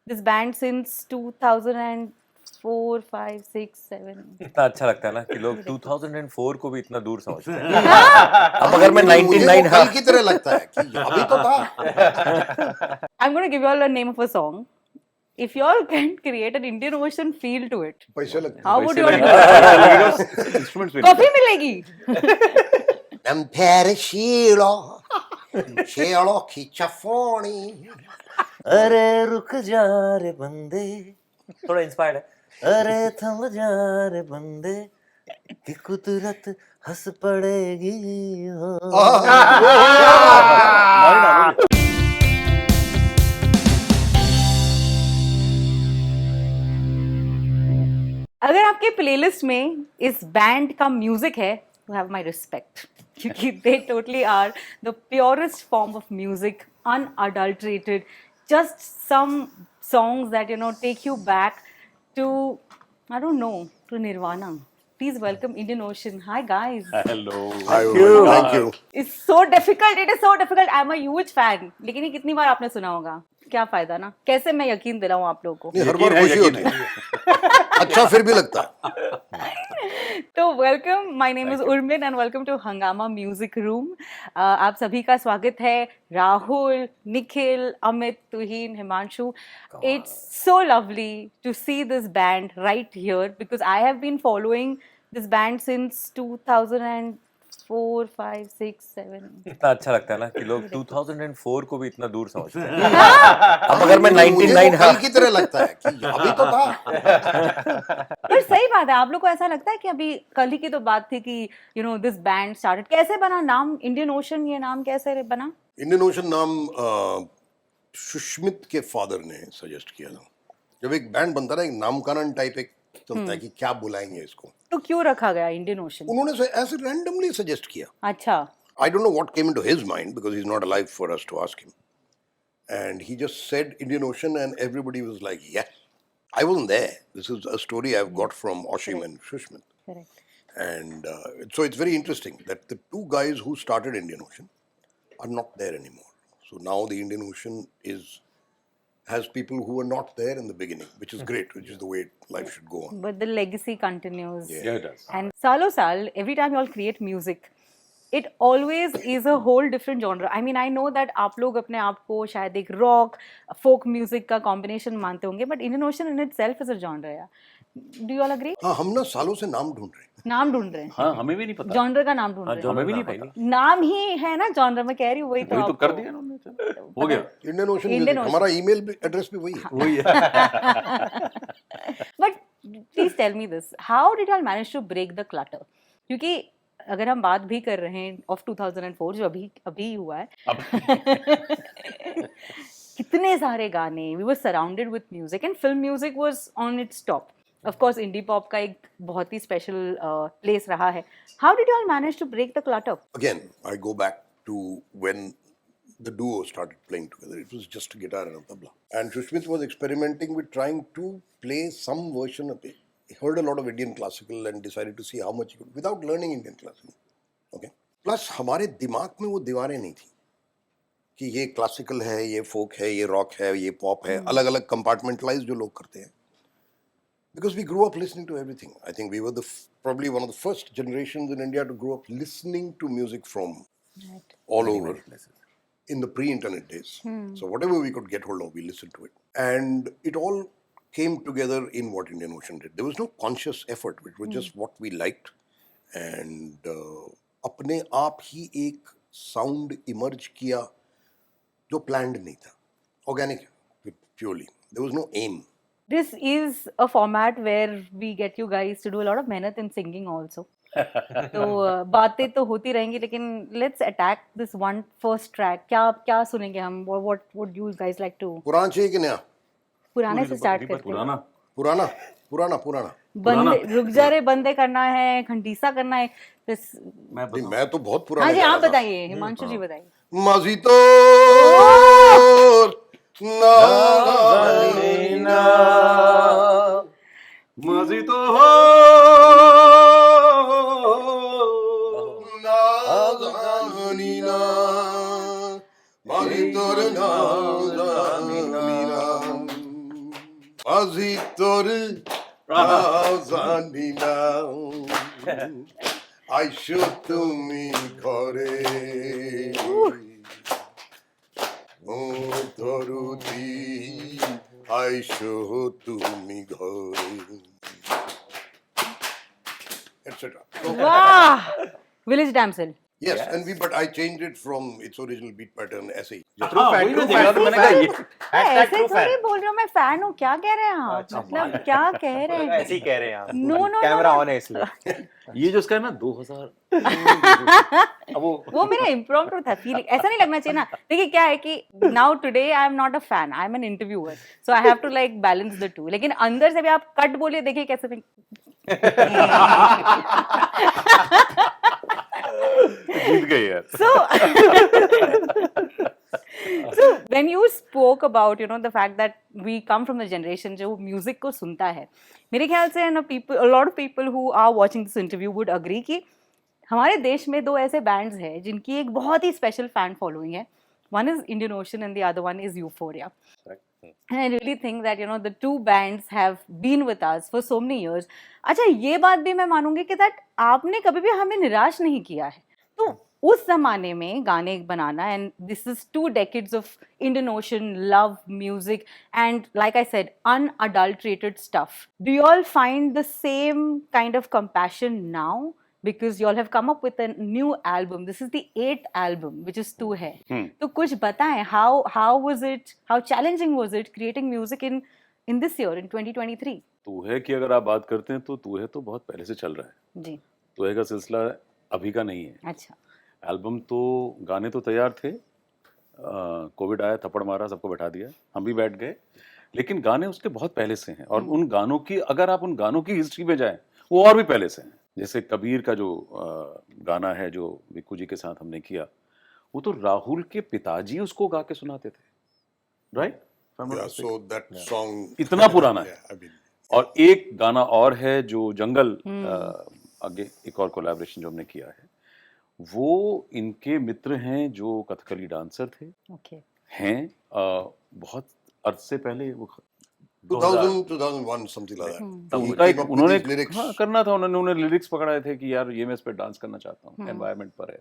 this band since 2004, 5, 6, 7. इतना अच्छा लगता है ना कि लोग 2004 को भी इतना दूर समझते हैं। अब अगर मैं 99 कल की तरह लगता है कि अभी तो था। I'm going to give you all a name of a song. If you all can create an Indian Ocean feel to it, पैसे लगते how would you all do it? Instruments coffee मिलेगी? Non pericilo, cielo खिचफोनी। अरे रुक जा रे बंदे, थोड़ा inspired है। अरे थम जा रे बंदे कि कुदरत हंस पड़ेगी हो। अगर आपके प्लेलिस्ट में इस बैंड का म्यूजिक है, you have my respect. क्योंकि they totally are the purest form of music, unadulterated, just some songs that take you back to, I don't know, to Nirvana. Please welcome Indian Ocean. Hi guys. Hello. Thank you. It's so difficult. It is so difficult. I'm a huge fan. लेकिन ये कितनी बार आपने सुना होगा? क्या फायदा ना? कैसे मैं यकीन दिलाऊं आप लोगों को? नहीं, हर बार खुशी होती है। अच्छा फिर भी लगता है। तो welcome, my name is Urmin and welcome to Hungama music room. आप सभी का स्वागत है। Rahul, Nikhil, Amit, Tuhin, Himanshu, it's so lovely to see this band right here because I have been following this band since 2004, 5, 6, 7. इतना अच्छा लगता है ना कि लोग 2004 को भी इतना दूर समझते हैं। अब अगर मैं 99 कल की तरह लगता है कि अभी तो था। पर सही बात है, आप लोग को ऐसा लगता है कि अभी कल ही की तो बात थी कि दिस बैंड स्टार्टेड। कैसे बना नाम इंडियन ओशन? ये नाम कैसे बना? इंडियन ओशन नाम सुष्मित के फादर ने सजेस्ट किया था। जब एक बैंड बनता है, एक नामकरण टाइप एक चलता है कि क्या बुलाएंगे इसको, तो क्यों रखा गया इंडियन ओशन? उन्होंने ऐसे रैंडमली सजेस्ट किया। अच्छा। I don't know what came into his mind because he's not alive for us to ask him. And he just said Indian Ocean and everybody was like, yes. I wasn't there. This is a story I've got from Oshim and Shushmit. Correct. And so it's very interesting that the two guys who started Indian Ocean are not there anymore. So now the Indian Ocean has people who were not there in the beginning, which is great, which is the way life should go on. But the legacy continues. Yeah, it does. And Salo Sal, every time you all create music, it always is a whole different genre. I mean, I know that आप लोग अपने आप को शायद एक rock, folk music का combination मानते होंगे, but Indian Ocean in itself is a genre. Yeah. Do you all agree? हाँ, हम ना सालों से नाम ढूंढ रहे हैं। नाम ढूंढ रहे हैं। हाँ, हमें भी नहीं पता। जॉनर का नाम ढूंढ रहे हैं। हमें भी नहीं पता। नाम ही है ना जॉनर, मैं कह रही हूँ, वही तो वही तो आपको कर दिया उन्होंने, चलो हो गया। Indian ocean Indian music, Ocean. हमारा ईमेल एड्रेस भी वही है। वही है। But please tell me this, how did you all manage to break the clutter? क्योंकि अगर हम बात भी कर रहे हैं of 2004 जो अभी हुआ है, कितने सारे गाने, we were surrounded with music and film music was on its top. Of course, indie pop का एक बहुत ही special place रहा है. How did you all manage to break the clutter? Again, I go back to when the duo started playing together. It was just a guitar and a tabla. And Shushmit was experimenting with trying to play some version of it. He heard a lot of Indian classical and decided to see how much he could without learning Indian classical. Okay. Plus हमारे दिमाग में वो दीवारें नहीं थी कि ये classical है, ये फोक है, ये रॉक है, ये पॉप है, अलग-अलग कंपार्टमेंटलाइज जो लोग करते हैं. Because we grew up listening to everything. I think we were probably one of the first generations in India to grow up listening to music from all over in the pre-internet days. So whatever we could get hold of, we listened to it. And it all came together in what Indian Ocean did. There was no conscious effort. It was just what we liked. And अपने आप ही एक sound emerge किया जो planned नहीं था. Organic, purely. There was no aim. This is a format where we get you guys to do a lot of मेहनत in singing also. तो बातें तो होती रहेंगी, लेकिन let's attack this one first track. क्या सुनेंगे हम? What would you guys like to? पुराना चाहिए कि नया? पुराने से स्टार्ट करते हैं। पुराना। पुराना। बंदे रुक जा रे बंदे करना है, खंडीसा करना है। मैं तो बहुत पुराना। हाँ जी, आप बताइए, हिमांशु जी बताइए। माजी तो ना मजी तो हो ना माजी तोर ना মাঝি তোর জানি না আইসো তুমি ঘরে ও তরুদি আইসো তুমি ঘরে etc. वाह village damsel Yes, and but I changed it from its original beat pattern ऐसे ही. True fan, वही true मैं देख रहा fan. था, मैंने कहा ये Hashtag ऐसे true थोड़ी fan. बोल रहे हो मैं फैन हूँ क्या कह रहे हैं आप अच्छा, मतलब क्या कह रहे हैं ऐसे ही कह रहे हैं आप. No, no, camera no. On है इसलिए. ये जो उसका है ना 2000 अब वो मेरा इम्प्रोम्प्टू था फीलिंग ऐसा नहीं लगना चाहिए ना देखिए क्या है कि now today I am not a fan I am an interviewer so I have to like balance the two लेकिन अंदर से भी आप कट बोलिए देखिए कैसे जीत गए यार. So when you spoke about the fact that we come from a generation जो music को सुनता है मेरे ख्याल से a lot of people who are watching this interview would agree कि हमारे देश में दो ऐसे बैंड्स हैं जिनकी एक बहुत ही स्पेशल फैन फॉलोइंग है one is Indian Ocean and the other one is Euphoria. And I really think that the two bands have been with us for so many years. अच्छा ये बात भी मैं मानूंगी कि that आपने कभी भी हमें निराश नहीं किया है तो उस जमाने में गाने बनाना and this is 2 decades of Indian Ocean love music and like I said unadulterated stuff. Do you all find the same kind of compassion now? Because you all have come up with a new album. This is the 8th album, which is तू है. तो कुछ बताएं how was it? How challenging was it creating music in this year in 2023? तू है कि अगर आप बात करते हैं तो तू है तो बहुत पहले से चल रहा है. जी. तू है का सिलसिला अभी का नहीं है. अच्छा. एल्बम तो गाने तो तैयार थे. कोविड आया थप्पड़ मारा सबको बैठा दिया हम भी बैठ गए लेकिन गाने उसके बहुत पहले से हैं और उन गानों की अगर आप उन गानों की हिस्ट्री में जाएं वो और भी पहले से हैं. जैसे कबीर का जो गाना है जो विक्कू जी के साथ हमने किया वो तो राहुल के पिताजी उसको गा के सुनाते थे right. Yeah, so that song इतना पुराना है. yeah, I mean, और एक गाना और है जो जंगल आगे एक और कोलैबोरेशन जो हमने किया है वो इनके मित्र हैं जो कथकली डांसर थे Okay. हैं बहुत अर्थ से पहले वो 2001 something like that. तब He उनका came एक up with उन्होंने these lyrics. हाँ करना था उन्होंने लिरिक्स पकड़ाए थे कि यार ये मैं इस पे डांस करना चाहता हूँ एनवायरनमेंट पर है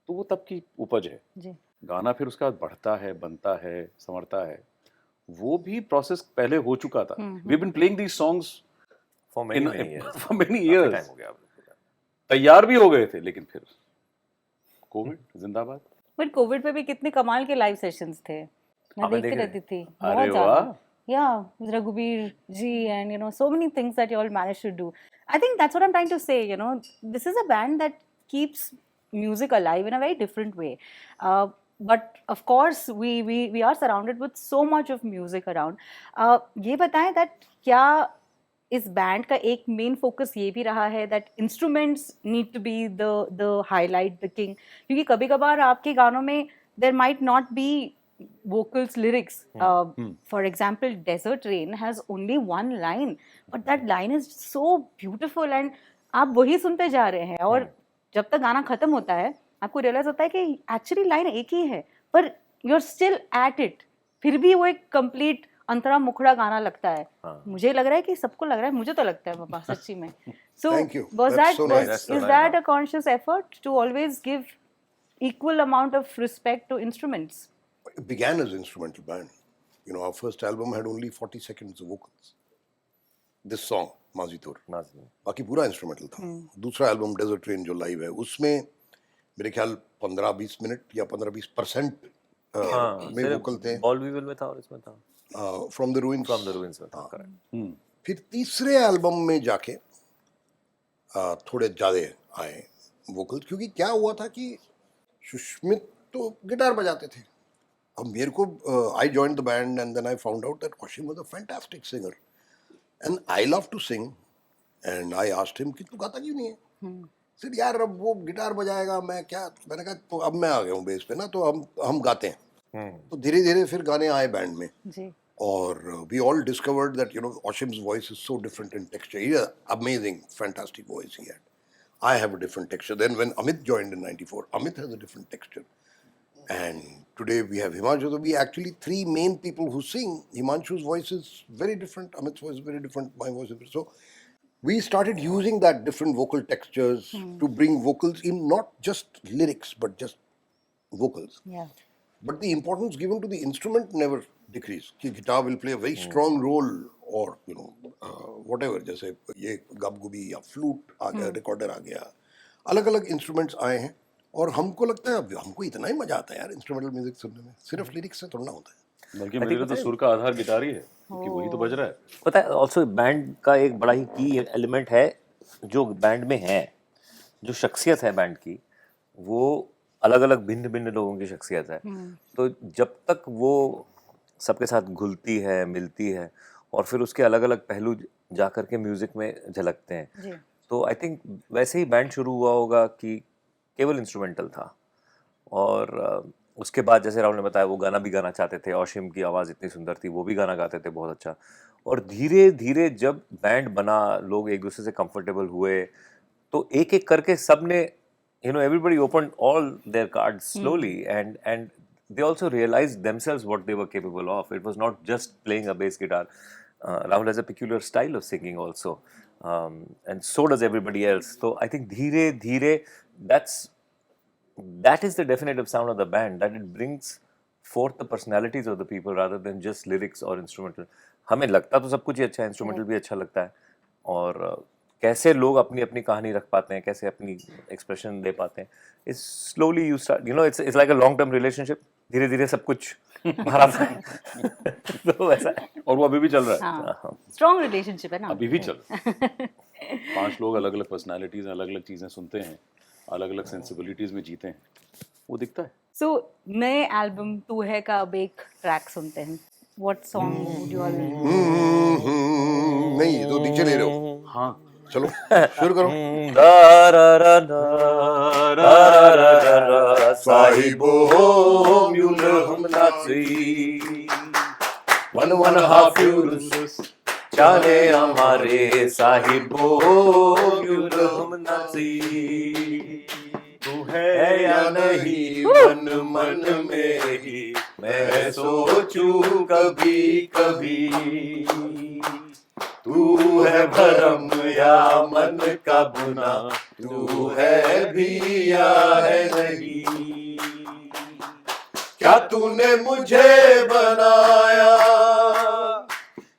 तो वो तब की उपज है. जी. गाना फिर उसका बढ़ता है बनता है संवरता है वो भी प्रोसेस पहले हो चुका था. We been playing these songs For many years. For many काफी इयर्स. time हो गया. तैयार भी हो गए थे लेकिन फिर कोविड जिंदाबाद. बट कोविड पे भी कितने कमाल के लाइव सेशंस थे मैं आपने देखती देखे? रहती थी अरे बहुत ज्यादा वाह. yeah with Raghuveer ji and so many things that you all managed to do. I think that's what I'm trying to say, this is a band that keeps music alive in a very different way. But of course we are surrounded with so much of music around. ये बताएं that क्या इस band का एक main focus ये भी रहा है that instruments need to be the highlight the king क्योंकि कभी कभार आपके गानों में there might not be vocals lyrics for example Desert Rain has only one line but that line is so beautiful and आप वही सुनते जा रहे हैं और जब तक गाना खत्म होता है आपको रियलाइज होता है कि एक्चुअली लाइन एक ही है पर you are still at it फिर भी वो एक कंप्लीट अंतरा मुखड़ा गाना लगता है. मुझे लग रहा है कि सबको लग रहा है मुझे तो लगता है पापा सच्ची में. So Thank you. was That's that so nice. That's so is that a conscious effort to always give equal amount of respect to instruments? It began as an instrumental band. Our first album had only 40 seconds of vocals. This song, Mazi Tor. बाकी पूरा instrumental था. दूसरा album desert train जो live है उसमें मेरे ख्याल 15-20 minute या 15-20% में वोकल थे. All We Will में था और इसमें था. From the ruins. From the Ruins में था. Correct. फिर तीसरे एल्बम में जाके थोड़े ज़्यादा आए वोकल क्योंकि क्या हुआ था कि सुष्मित तो गिटार बजाते थे. अब मेरे को I joined the band and then I found out that Oshim was a fantastic singer and I love to sing and I asked him कि तू गाता क्यों नहीं है. सिर्फ यार अब वो गिटार बजाएगा मैं क्या. मैंने कहा तो अब मैं आ गया हूँ बेस पे ना तो हम गाते हैं. तो धीरे धीरे फिर गाने आए बैंड में जी. और we all discovered that Oshim's voice is so different in texture. He had amazing, fantastic voice he had. I have a different texture. Then when Amit joined in '94, Amit has a different texture. And today we have Himanshu. So we actually three main people who sing. Himanshu's voice is very different. Amit's voice is very different. My voice is so. We started using that different vocal textures to bring vocals in, not just lyrics, but just vocals. Yeah. But the importance given to the instrument never decreased. कि guitar will play a very strong role, or you know whatever. जैसे ये गबगुबी या flute आ गया, recorder आ गया, अलग-अलग instruments आए हैं और हमको लगता है अब हमको इतना ही मजा आता है यार इंस्ट्रूमेंटल म्यूजिक सुनने में, सिर्फ लिरिक्स से थोड़ा ना होता है। बल्कि मेरे लिए तो सुर का आधार गिटार ही है, क्योंकि वही तो बज रहा है। पता है ऑल्सो बैंड का एक बड़ा ही की एलिमेंट है जो बैंड में है, जो शख्सियत है बैंड की, वो अलग अलग भिन्न भिन्न लोगों की शख्सियत है। तो जब तक वो सबके साथ घुलती है, मिलती है, और फिर उसके अलग अलग पहलू जा कर के म्यूजिक में झलकते हैं, जी। तो आई थिंक वैसे ही बैंड शुरू हुआ होगा कि केवल इंस्ट्रूमेंटल था, और उसके बाद जैसे राहुल ने बताया वो गाना भी गाना चाहते थे, ऑशिम की आवाज़ इतनी सुंदर थी, वो भी गाना गाते थे बहुत अच्छा। और धीरे धीरे जब बैंड बना, लोग एक दूसरे से कंफर्टेबल हुए, तो एक एक करके सब ने everybody opened all their cards slowly, and they also realized themselves what they were capable of. It was not just playing a bass guitar. Rahul has a peculiar style of singing also, and so does everybody else. So I think धीरे धीरे that is the definitive sound of the band, that it brings forth the personalities of the people rather than just lyrics or instrumental. हमें लगता तो सब कुछ ही अच्छा है, instrumental भी अच्छा लगता है, और कैसे लोग अपनी अपनी कहानी रख पाते हैं, कैसे अपनी एक्सप्रेशन दे पाते हैं, it's slowly you start, it's like a long term relationship, धीरे धीरे सब कुछ भरा तो वैसा है। और वो अभी भी चल रहा है। हाँ, स्ट्रॉन्ग रिलेशनशिप है ना अभी भी चल रहा है। 5 लोग अलग अलग पर्सनालिटीज, अलग अलग चीजें सुनते हैं, अलग अलग सेंसिबिलिटीज में जीते हैं, वो दिखता है। सो नए एल्बम तू है का अब एक ट्रैक सुनते हैं। What song would you all? नहीं, ये तो नीचे ले रहे हो। हाँ, चलो शुरू करो। साहिबो म्यूलहम नाची 1.5 यूरोस जाने हमारे साहिबो म्यूलहम नाची, तू है या नहीं मन मन में ही मैं सोचूं कभी कभी, तू है भरम या मन का बुना, तू है भी या है नहीं, क्या तूने मुझे बनाया,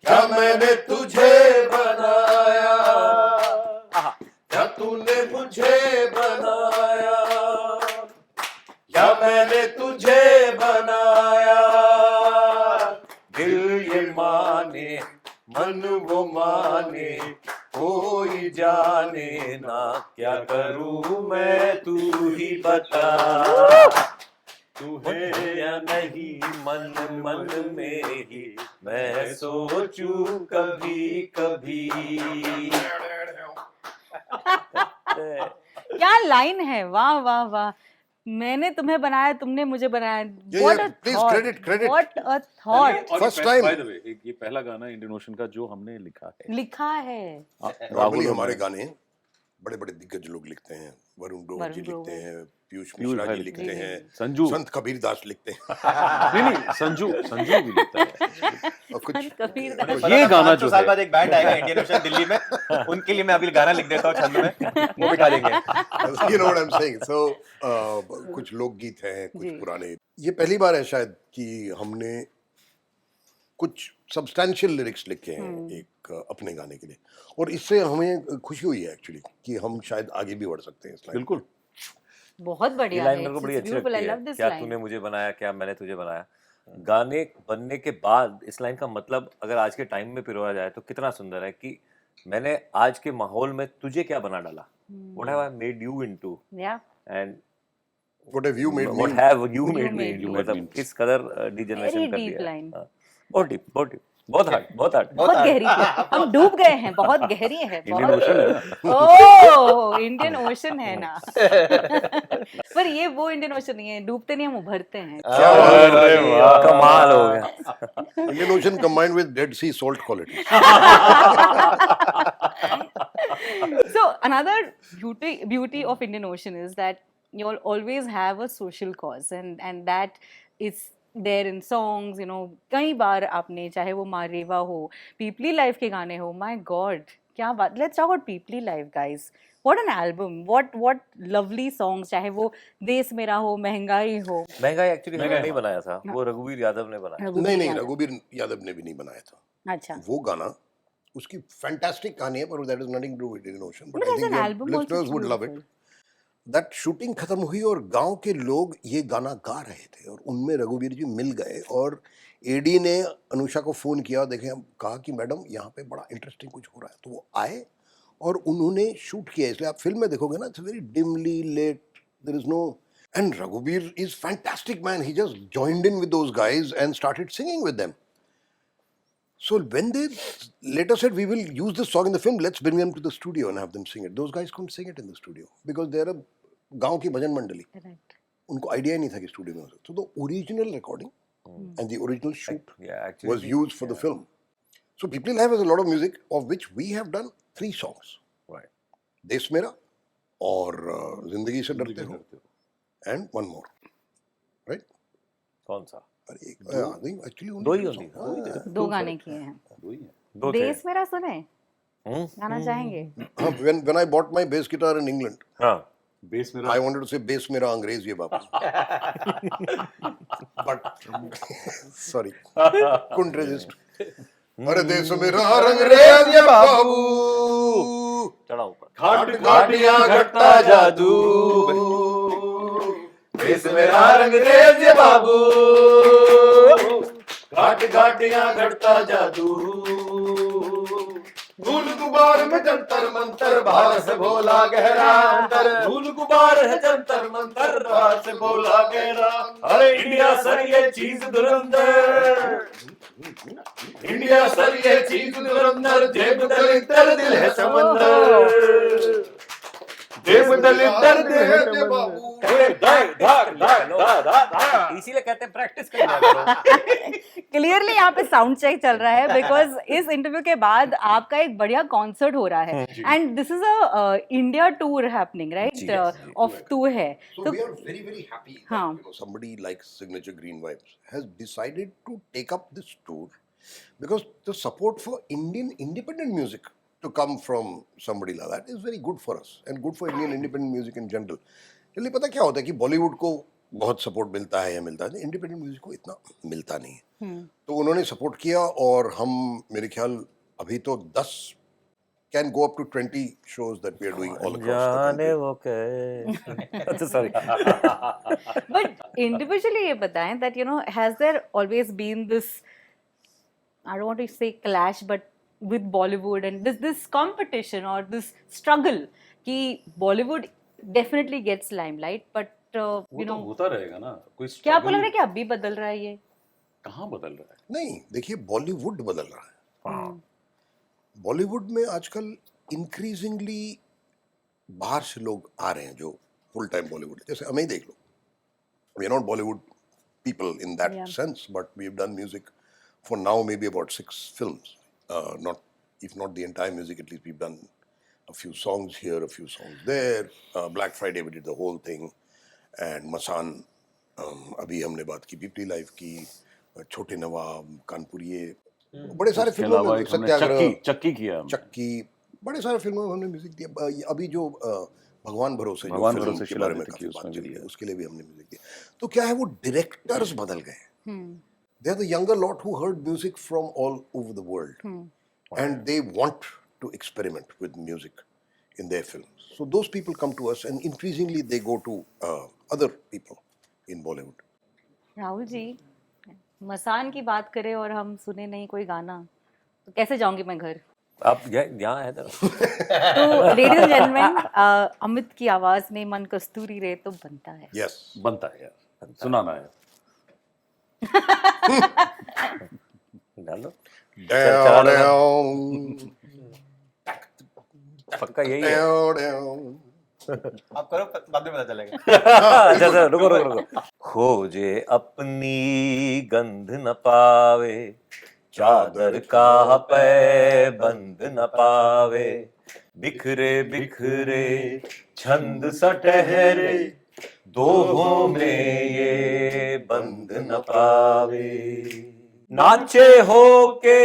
क्या मैंने तुझे बनाया, क्या तूने मुझे बनाया, क्या मैंने तुझे बनाया, दिल ये माने मन वो माने, कोई जाने ना क्या करूं मैं, तू ही बता, तू है या नहीं मन मन में ही मैं सोचूं कभी कभी। क्या लाइन है, वाह वाह वाह। मैंने तुम्हें बनाया, तुमने मुझे बनाया। What a please, thought. credit. What a thought. First time. By the way, ये पहला गाना इंडियन ओशन का जो हमने लिखा है। लिखा है। नॉर्मली हमारे गाने बड़े बड़े दिग्गज लोग लिखते हैं, वरुण ग्रोवर जी लिखते हैं, पीयूष मिश्रा जी लिखते हैं, संजू, संत कबीर दास लिखते हैं। नहीं संजू भी लिखता है। और कुछ कबीर ये गाना जो साल है, बाद एक बैंड आएगा इंडियन ओशन दिल्ली में, उनके लिए मैं अभी गाना लिख देता हूँ छंद में, वो बिठा देंगे। you know what I'm saying. So कुछ लोकगीत हैं, कुछ पुराने। ये पहली बार है शायद कि हमने कुछ सब्सटैंशियल लिरिक्स लिखे हैं एक अपने गाने के लिए, और इससे हमें खुशी हुई है एक्चुअली कि हम शायद आगे भी बढ़ सकते हैं इस लाइन। बिल्कुल बहुत ये बढ़िया लाइन है। मेरे को बड़ी It's अच्छी beautiful. I लगती love है, this क्या line. तूने मुझे बनाया, क्या मैंने तुझे बनाया। गाने बनने के बाद इस लाइन का मतलब अगर आज के टाइम में पिरोया जाए तो कितना सुंदर है कि मैंने आज के माहौल में तुझे क्या बना डाला, what have I made you into, Yeah. and What have you made me? what have you made me made into, me मतलब into. किस कदर डिजनरेशन Very कर deep दिया है। line. हाँ, बहुत डीप, बहुत डीप, बहुत हार्ड, बहुत हार्ड। बहुत गहरी है। हम डूब गए हैं, बहुत गहरी है। इंडियन ओशन है ना। ओह, इंडियन ओशन है ना। पर ये वो इंडियन ओशन नहीं है, डूबते नहीं, हम उभरते हैं। अरे वाह, कमाल हो गया। Indian Ocean combined with Dead Sea salt quality. So another beauty of Indian Ocean is that you'll always have a social cause, and that is there in songs, you know. कई बार आपने, चाहे वो मारेवा हो, पीपली लाइफ के गाने हो, my god, क्या बात. Let's talk about Peepli life, guys. What an album, what lovely songs, चाहे वो देश मेरा हो, महंगाई हो. महंगाई एक्चुअली महंगाई नहीं बनाया था, वो रघुवीर यादव ने बनाया। नहीं नहीं, यादव. रघुवीर यादव ने भी नहीं बनाया था अच्छा. वो गाना। उसकी फैंटास्टिक कहानी है, पर that is nothing to do with Indian Ocean, but But I as think an your album also listeners would love it. beautiful. That shooting खत्म हुई और गांव के लोग ये गाना गा रहे थे और उनमें रघुवीर जी मिल गए और एडी ने अनुषा को फोन किया, देखें, हम कहा कि मैडम यहाँ पे बड़ा इंटरेस्टिंग कुछ हो रहा है, तो वो आए और उन्होंने शूट किया। इसलिए आप फिल्म में देखोगे ना, it's very dimly lit, there is no, and रघुवीर is fantastic man, he just joined in with those guys and started singing with them. So when they later said we will use this song in the film, let's bring them to the studio and have them sing it. Those guys couldn't sing it in the studio because they're a गांव की भजन मंडली, Right. उनको idea ही नहीं था कि studio में हो सकता। So the original recording and the original shoot Yeah, actually, was used for the film. So People Life has a lot of music, of which we have done 3 songs. right. देश मेरा और जिंदगी से डरते हो and one more, right? कौन सा? अरे एक नहीं, actually दो only ही 2 होंगी। songs. दो गाने किए हैं. दो ही है। दो थे। देश मेरा सुने, हम्म, गाना चाहेंगे? हाँ, when I bought my bass guitar in England, हाँ। बेस मेरा I wanted to say bass मेरा अंग्रेज ये बाबू, but sorry, couldn't resist. अरे देश मेरा अंग्रेज ये बाबू, चढ़ा ऊपर। घाट घाटियां घटता जादू, देश मेरा अंग्रेज ये बाबू, घाट घाटियां घटता जादू, धूल गुबार में जंतर मंतर, बाहर से भोला गहरा अंतर, धूल गुबार है जंतर मंतर, बाहर से भोला गहरा, अरे इंडिया सर ये चीज धुरंधर, इंडिया सर ये चीज धुरंधर, जेब दलितर दिल है समंदर, जेब दलितर दिल है समंदर। इसीलिए कहते हैं प्रैक्टिस करना करो। क्लियरली यहाँ पे साउंड चेक चल रहा है, बिकॉज इस इंटरव्यू के बाद आपका एक बढ़िया कॉन्सर्ट हो रहा है, and this is a India tour happening, right, of 2 है. So तो we are very, very happy that, हाँ. you know, somebody like Signature Green Vibes has decided to take up this tour because the support for Indian independent music to come from somebody like that is very good for us and good for Indian independent music in general. चलिए, पता क्या होता है कि बॉलीवुड को बहुत support मिलता है या मिलता है, इंडिपेंडेंट म्यूजिक को इतना मिलता नहीं है। तो उन्होंने सपोर्ट किया और हम, मेरे ख्याल अभी तो 10 can go up to 20 shows that we are doing all across the जाने country. वो कहे। अच्छा, sorry। बट इंडिविजुअली ये बताएं that, you know, has there always been this, I don't want to say clash, but with Bollywood and this competition or this struggle कि Bollywood definitely gets limelight, but वो you तो know, होता रहेगा ना, कोई क्या आपको लग रहा है struggle कि अभी बदल रहा है ये? कहाँ बदल रहा है? नहीं, देखिए, बॉलीवुड बदल रहा है। बॉलीवुड में आजकल इंक्रीजिंगली बाहर से लोग आ रहे हैं जो फुल टाइम बॉलीवुड, जैसे हमें ही देख लो, we are not Bollywood people in that Yeah. sense, but we've done music for now maybe about 6 films. Not, if not the entire music, at least we've done a few songs here, a few songs there. Black Friday we did the whole thing, and Masan. अभी हमने बात की पीपली life की, छोटे नवाब, कानपुर, ये बड़े सारे उसके फिल्मों अलावा में, एक हमने सत्याग्रह, चक्की किया हमने। चक्की, बड़े सारे फिल्मों में हमने म्यूजिक दिया। अभी जो भगवान भरोसे, जो भगवान फिल्म भरोसे के बारे में शिलादित्य काफी की, बात उसमें चली भी है, दिया। उसके लिए भी हमने म्यूजिक दिया। तो क्या है, वो डायरेक्टर्स बदल गए। They are the younger lot who heard music from all over the world, and they want to experiment with music in their films. So those people come to us, and increasingly they go to other people in Bollywood. Rahul ji, मसान की बात करें और हम सुने नहीं कोई गाना, तो कैसे जाऊंगी मैं घर? आप यहाँ है इधर। तो लेडीज एंड जेंटलमैन, अमित की आवाज में मन कस्तूरी रे तो बनता है। Yes. बनता है यार, सुनाना है। डालो। Down, down, पक्का यही है। down, down. आप करो, बाद में पता चलेगा। अच्छा अच्छा, रुको रुको रुको। खोजे अपनी गंध न पावे, चादर का पै बंद न पावे, बिखरे बिखरे छंद सा ठहरे, दोहों में ये बंद न पावे, नाचे हो के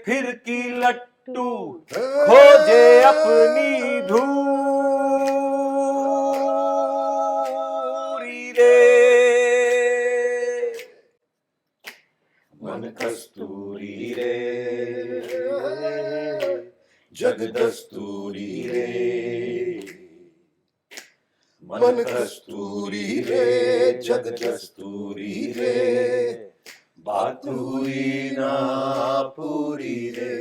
फिर की लट्टू, खोजे अपनी धूरी रे, मन कस्तूरी रे, जग दस्तूरी रे, मन कस्तूरी रे, जग दस्तूरी रे, बात हुई ना पूरी रे,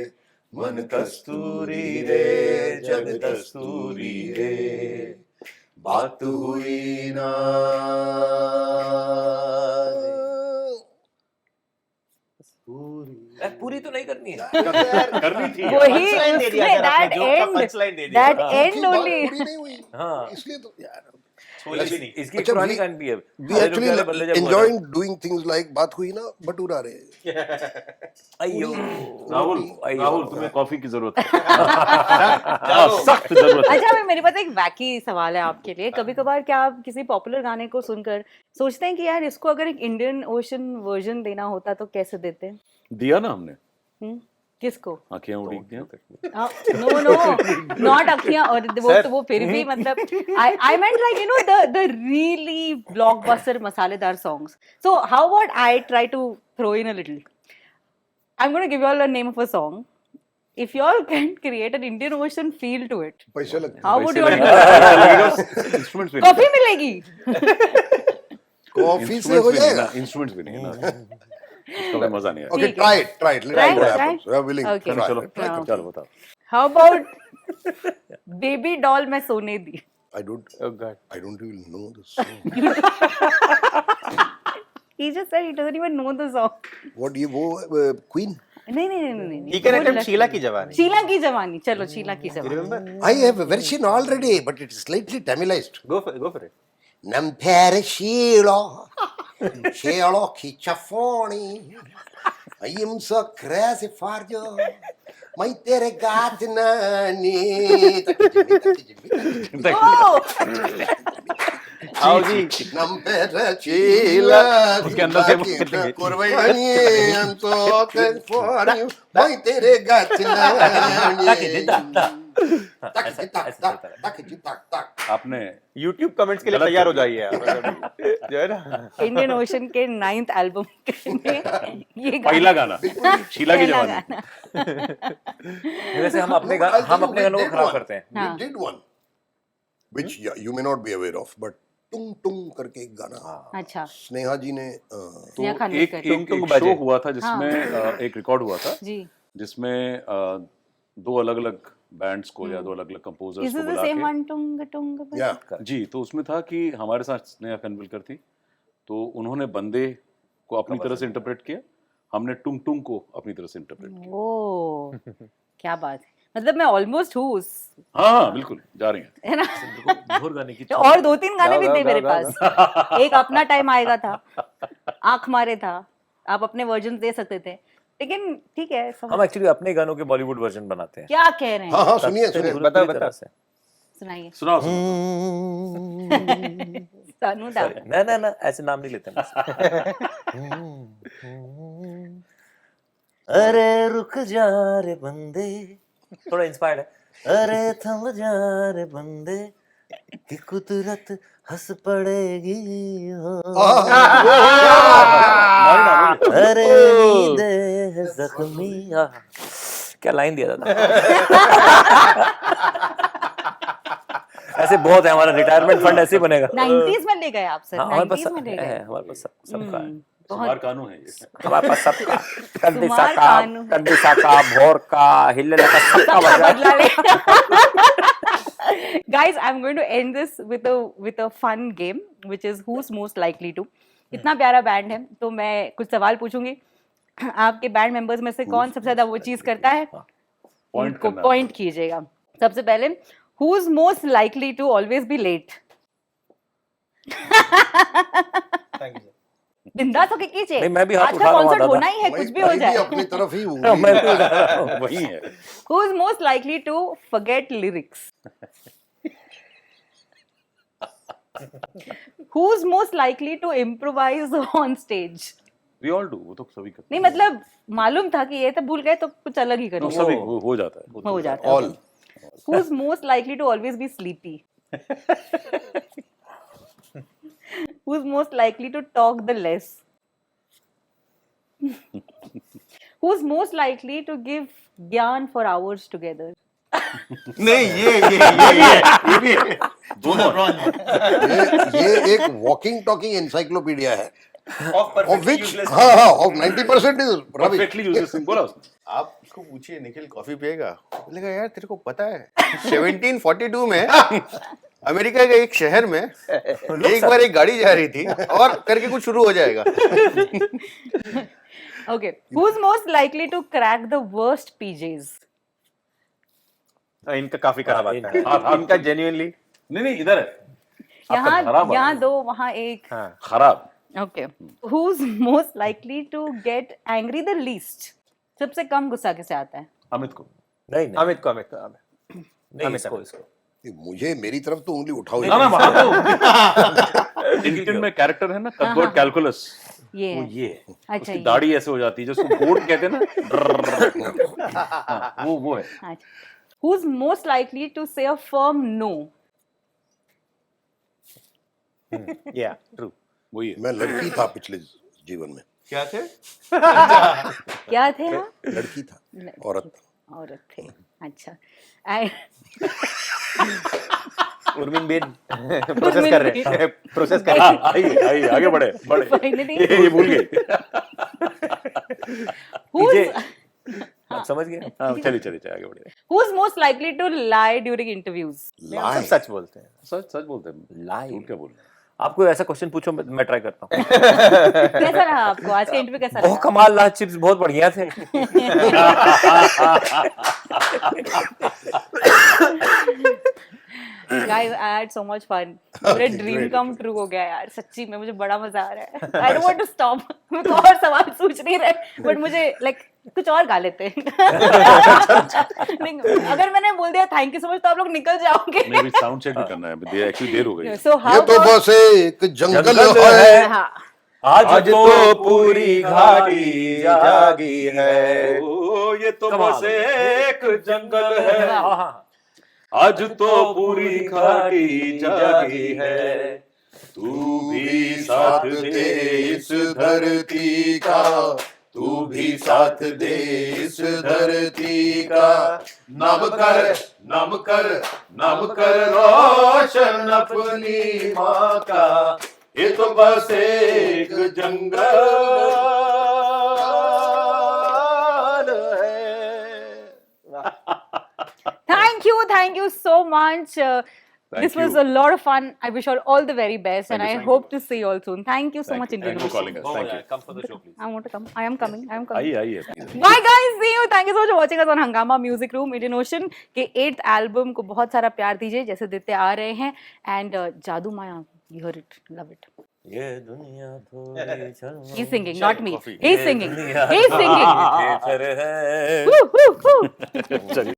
मन कस्तूरी रे, जग दस्तूरी रे, बात हुई ना। पूरी तो नहीं करनी है, करनी थी। वही Punchline दे दिया उसमें यार आपने, that joke का end, punchline दे दिया। that end की बात only. पूरी नहीं हुई, हाँ इसलिए तो यार छोले भी नहीं। इसकी अच्छा, पुरानी we- कहानी भी है। we actually enjoying doing things like बात हुई ना बटूरा रे। अयो राहुल अयो। राहुल तुम्हें कॉफी की जरूरत है, सख्त जरूरत है। अच्छा मेरे पास एक वैकी सवाल है आपके लिए। कभी कभार क्या आप किसी पॉपुलर गाने को सुनकर सोचते हैं कि यार इसको अगर एक इंडियन ओशन वर्जन देना होता तो कैसे देते? दिया ना हमने, किसको? आंखें उड़ी थी। नो नो नॉट अखियां, और वो फिर भी मतलब I meant like you know the really blockbuster मसालेदार songs. So how about I try to throw in a little. I am gonna give you all the name of a song. If you all can create an Indian Ocean feel to it, पैसे लगते how would you all do it? Instruments भी coffee मिलेगी. Coffee से हो जाएगा। Instruments भी नहीं है ना, इसका कोई मजा नहीं आया। Okay, ठीक है. try it. Let's Try see what it, happens. try. We are willing. Okay. Try. चलो हाँ. चलो बताओ। How about बेबी डॉल में सोने दी? I don't even know this song. He just said he doesn't even know the song. What ये वो Queen? नहीं. He can attempt Sheila की जवानी। शीला की जवानी. चलो शीला की जवानी. Remember? I have a version already, but it is slightly Tamilized. Go for it. Nampere Sheila, Sheila Kichafoni. I am so crazy for you. My tere gat nani. Oh! आओ जी। Nampere Sheila. उसके अंदर से वो कितने Kurvani, I'm so crazy for you. My tere gat nani. आपने YouTube comments के लिए गलत तैयार कर हो जाइए आप। जो है ना। इंडियन ओशन के 9th एल्बम में ये पहला गाना शीला की पहला जवानी। गाना. वैसे हम अपने गानों को खराब करते हैं। हाँ. We did one, which you may not be aware of, but टुंग टुंग करके एक गाना अच्छा. स्नेहा जी ने स्नेहा तो खानविलकर. एक शो हुआ था जिसमें एक रिकॉर्ड हुआ था जी. जिसमें दो अलग अलग बैंड्स को या दो अलग अलग कंपोजर्स Is को this the बुला same के one? टुंग टुंग बस? या जी, तो उसमें था कि हमारे साथ स्नेहा खानविलकर थी, तो उन्होंने बंदे को अपनी तरह से इंटरप्रेट किया, हमने टुंग टुंग को अपनी तरह से इंटरप्रेट किया। ओ क्या बात है. मतलब मैं ऑलमोस्ट हूँ हाँ बिल्कुल जा रही हैं। है ना. भोर गाने की और 2-3 गाने भी गाओ, थे मेरे गाओ, पास. एक अपना टाइम आएगा था, आंख मारे था, आप अपने वर्जन दे सकते थे, लेकिन ठीक है. हम एक्चुअली अपने गानों के बॉलीवुड वर्जन बनाते हैं। क्या कह रहे हैं? हाँ सुनिए बता। सुनाइए. सुनाओ सानू दा. ना ऐसे नाम नहीं लेते हम। अरे रुक जा रे बंदे, थोड़ा इंस्पायर्ड है। अरे थम जा रे बंदे कि कुदरत हंस पड़ेगी हो। अरे नींदे है जख्मी। क्या लाइन दिया था। ऐसे बहुत है, हमारा रिटायरमेंट फंड ऐसे ही बनेगा। 90s में ले गए आप सर. हाँ, हमारे 90s पास में ले गए. है, हमारे पास सबका है। सुमार कानू है ये। हमारे पास सबका कंदिसा सुमार का कानू। कंदिसा का भोर का हिल्ले का सबका बजा है। बदला ले. Guys, I'm going to end this with a fun game, which is who's most likely to. इतना प्यारा बैंड है, तो मैं कुछ सवाल पूछूंगी. आपके बैंड मेंबर्स में से कौन सबसे ज्यादा वो चीज करता है, पॉइंट उनको करना। पॉइंट कीजिएगा. सबसे पहले who's most likely to always be late. Thank you. बिंदास होके कीजिए. नहीं, मैं भी हाथ आज उठा का रहा हूँ, कॉन्सर्ट दादा। होना ही है, कुछ भी हो जाए. अपनी तरफ ही मैं भी उठा रहा हूँ। वही है। Who's most likely to forget lyrics? Who's most likely to improvise on stage? We all do, वो तो सभी करते नहीं मतलब मालूम था कि ये तो भूल गए तो कुछ अलग ही हैं। करो. सभी हो जाता है। हो जाता है. All. Who's most likely to always be sleepy? Who's most likely to talk the less? Who's most likely to give ज्ञान for hours together? नहीं ये भी है। दोनों ये एक वॉकिंग टॉकिंग एनसाइक्लोपीडिया है ऑफ of which यूजलेस। हाँ of 90% is rubbish. Perfectly useless बोला उसने। आप उसको पूछिए निखिल कॉफी पिएगा, बोलेगा यार तेरे को पता है 1742 में अमेरिका के एक शहर में एक बार एक गाड़ी जा रही थी और करके कुछ शुरू हो जाएगा। Okay. Who's most likely to crack the worst PJs? इनका काफी खराब आता है। हाँ, इनका जेन्युइनली नहीं इधर है। आपका खराब आ यहाँ रहा दो वहाँ एक. हाँ खराब। Okay. Who's most likely to get angry the least? सबसे कम गुस्सा किसे आता है? अमित को। नहीं नहीं अमित को नहीं, अमित इसको अमित। इसको मुझे मेरी तरफ तो उंगली उठाओ ही ना ना नहीं। वहाँ तो लिंक्डइन में कैरेक्टर है ना कटवर्ड कैलकुलस, ये वो है. ये है। अच्छा उसकी ये. दाढ़ी ऐसे हो जाती है जिसको गोट कहते हैं ना। हाँ, वो है। अच्छा. Who's most likely to say a firm no? या ट्रू। वही है। मैं लड़की था पिछले जीवन में, क्या थे? क्या थे आप? लड़की था, औरत था। औरत थे. अच्छा. And उर्मिन बेन प्रोसेस कर रहे हैं, प्रोसेस कर रहे हैं। आइए आगे बढ़े Finally. ये भूल गए। who's आप समझ गए? हाँ, चलिए आगे बढ़े। who's most likely to lie during interviews? हम सब सच बोलते हैं। सच बोलते हैं। लाई। झूठ क्या बोल रहे हैं? आपको ऐसा क्वेश्चन पूछो, मैं ट्राई करता हूँ। कैसा रहा आपको आज का इंटरव्यू? कैसा बहुत रहा? कमाल रहा, चिप्स बहुत बढ़िया थे। Guys, I had so much fun. मेरा ड्रीम कम ट्रू हो गया यार, सच्ची में मुझे बड़ा मजा आ रहा है. I don't want to stop. मैं तो और सवाल पूछ नहीं रहे, बट मुझे like कुछ और गा लेते हैं. नहीं, अगर मैंने बोल दिया थैंक यू सो मच तो आप लोग निकल जाओगे. नहीं, साउंड चेक भी करना है, देर एक्चुअली देर हो गई। So how ये तो about- बस एक जंगल जंगल है। हाँ. आज तो पूरी घाटी जागी है। ओ, ये तो कमाल। बस एक जंगल है, हाँ, हाँ। आज तो पूरी घाटी जागी है, तू भी साथ दे इस धरती का, तू भी साथ दे इस धरती का, नम कर रोशन अपनी माँ का, ये तो बस एक जंगल है। Thank you so much. This was you. a lot of fun. I wish you all the very best, and I Thank you. hope to see you all soon. Thank you so much, Thank you Indian for calling us. बहुत Thank बढ़िया, you. come for the show, please. I want to come. I am coming. आइए please. Bye guys, see you. Thank you so much for watching us on Hangama Music Room. Indian Ocean के 8th album को बहुत सारा प्यार दीजिए जैसे देते आ रहे हैं. And जादू माया, you heard it, love it. ये दुनिया थोड़ी चलो। He's singing, not me. coffee. He's ये singing. दुनिया He's singing. खेतर है। Woo, woo, woo. चलिए।